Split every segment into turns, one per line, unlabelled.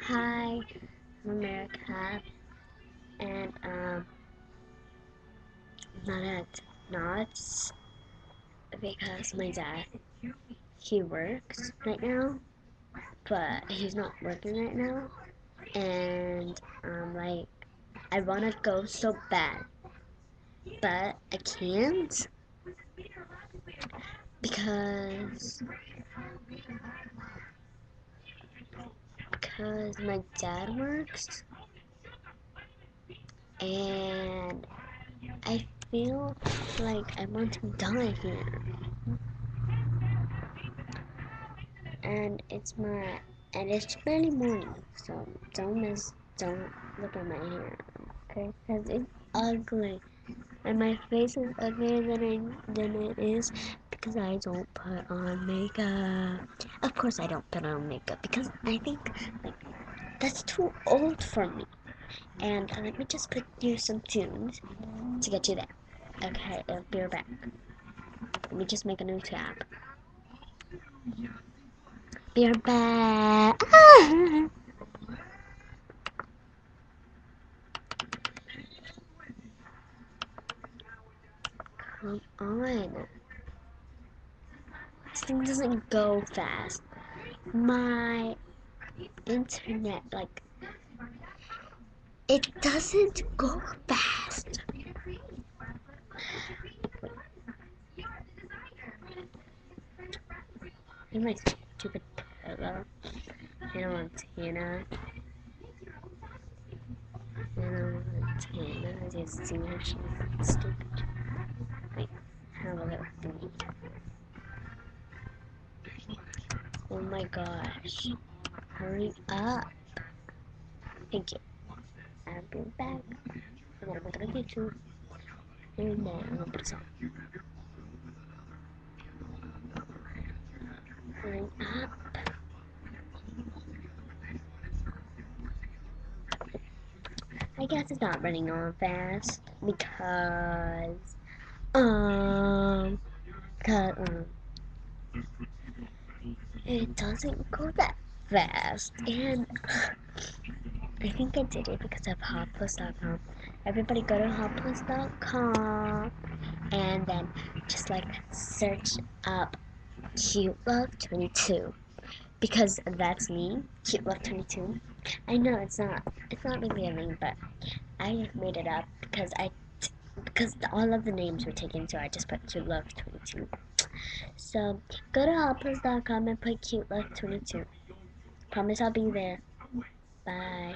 Hi, I'm America, and not at Knots because my dad he works right now, but he's not working right now, and like I wanna go so bad, but I can't because my dad works, and I feel like I want to die here. And it's barely morning, so don't look at my hair, okay? Because it's ugly, and my face is uglier than it is because I don't put on makeup. Of course, I don't put on makeup because I think like that's too old for me. And let me just put you some tunes to get you there. Okay, I'll be right back. Let me just make a new tab. Be right back. Come on. This thing doesn't go fast. My internet, like, it doesn't go fast. In my stupid pillow. Hannah Montana. Hannah Montana. Do you see her? She's stupid. Wait, have a little thingy. Oh my gosh. Hurry up. Thank you. I'll be back. I'm gonna put it on YouTube. And then I'm gonna put it on. Hurry up. I guess it's not running on fast because um because it doesn't go that fast, and I think I did it because of hotplus.com. Everybody go to hotplus.com and then just like search up cute love 22 because that's me, cute love 22. I know it's not really a name, but I made it up because all of the names were taken, so I just put cute love 22. So go to hotplus.com and put cute love 22. Promise I'll be there. Bye.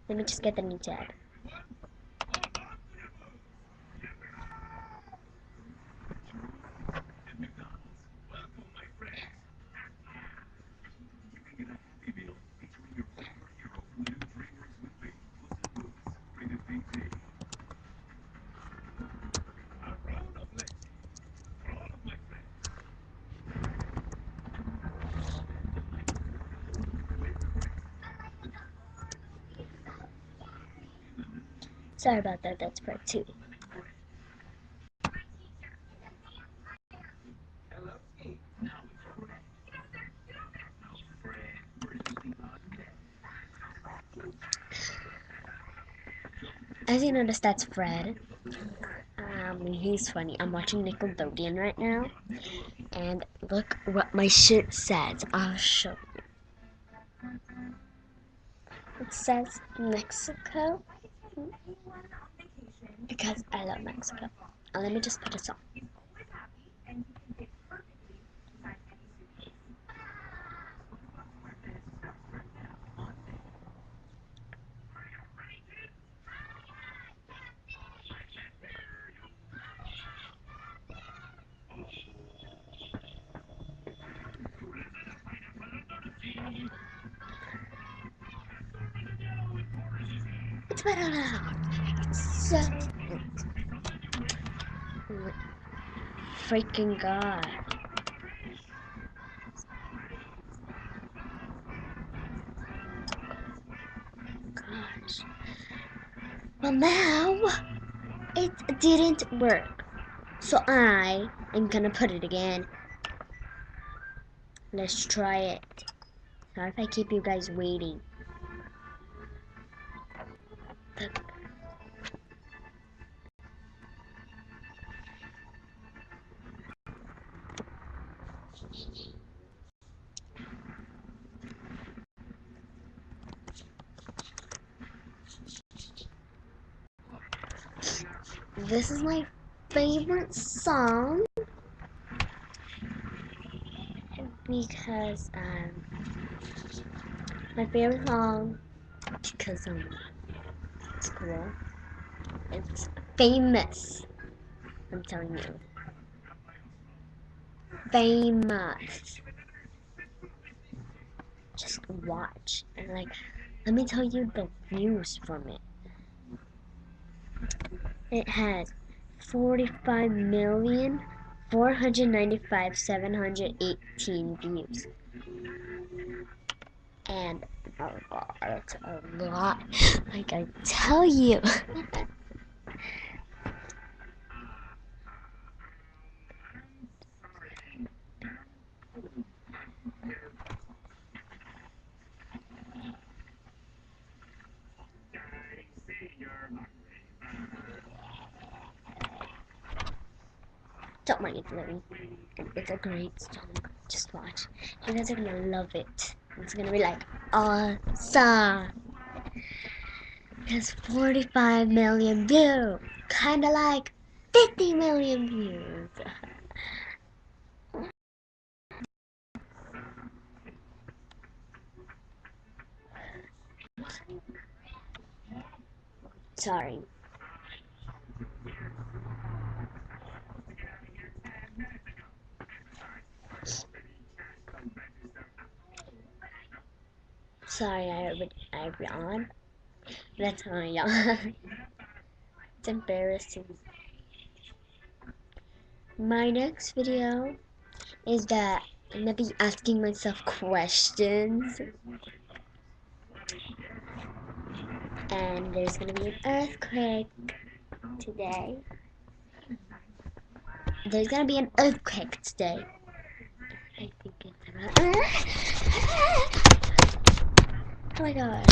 Let me just get the new tab. Sorry about that, that's part 2. As you notice, that's Fred. He's funny. I'm watching Nickelodeon right now, and look what my shirt says. I'll show you. It says Mexico because I love Mexico. Let me just put a song. It's better now. So, freaking God. Gosh. Well, now it didn't work. So I am gonna put it again. Let's try it. Sorry if I keep you guys waiting. This is my favorite song because my favorite song because it's cool. It's famous. I'm telling you, famous. Just watch and like, let me tell you the views from it. It has 45,495,718 views. And oh god, that's a lot. Like I tell you. Don't mind it, Lily. It's a great song. Just watch. You guys are gonna love it. It's gonna be like awesome. It has 45 million views. Kinda like 50 million views. Sorry. Sorry, I yawned. That's how I yawn. It's embarrassing. My next video is that I'm gonna be asking myself questions. And there's gonna be an earthquake today. There's gonna be an earthquake today. I think it's about. Oh my gosh.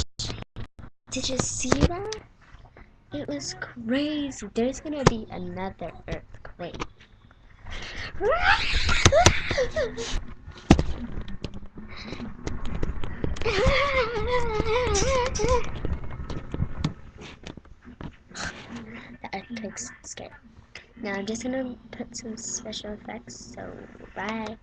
Did you see that? It was crazy. There's gonna be another earthquake. The earthquake's scary. Now I'm just gonna put some special effects, so bye.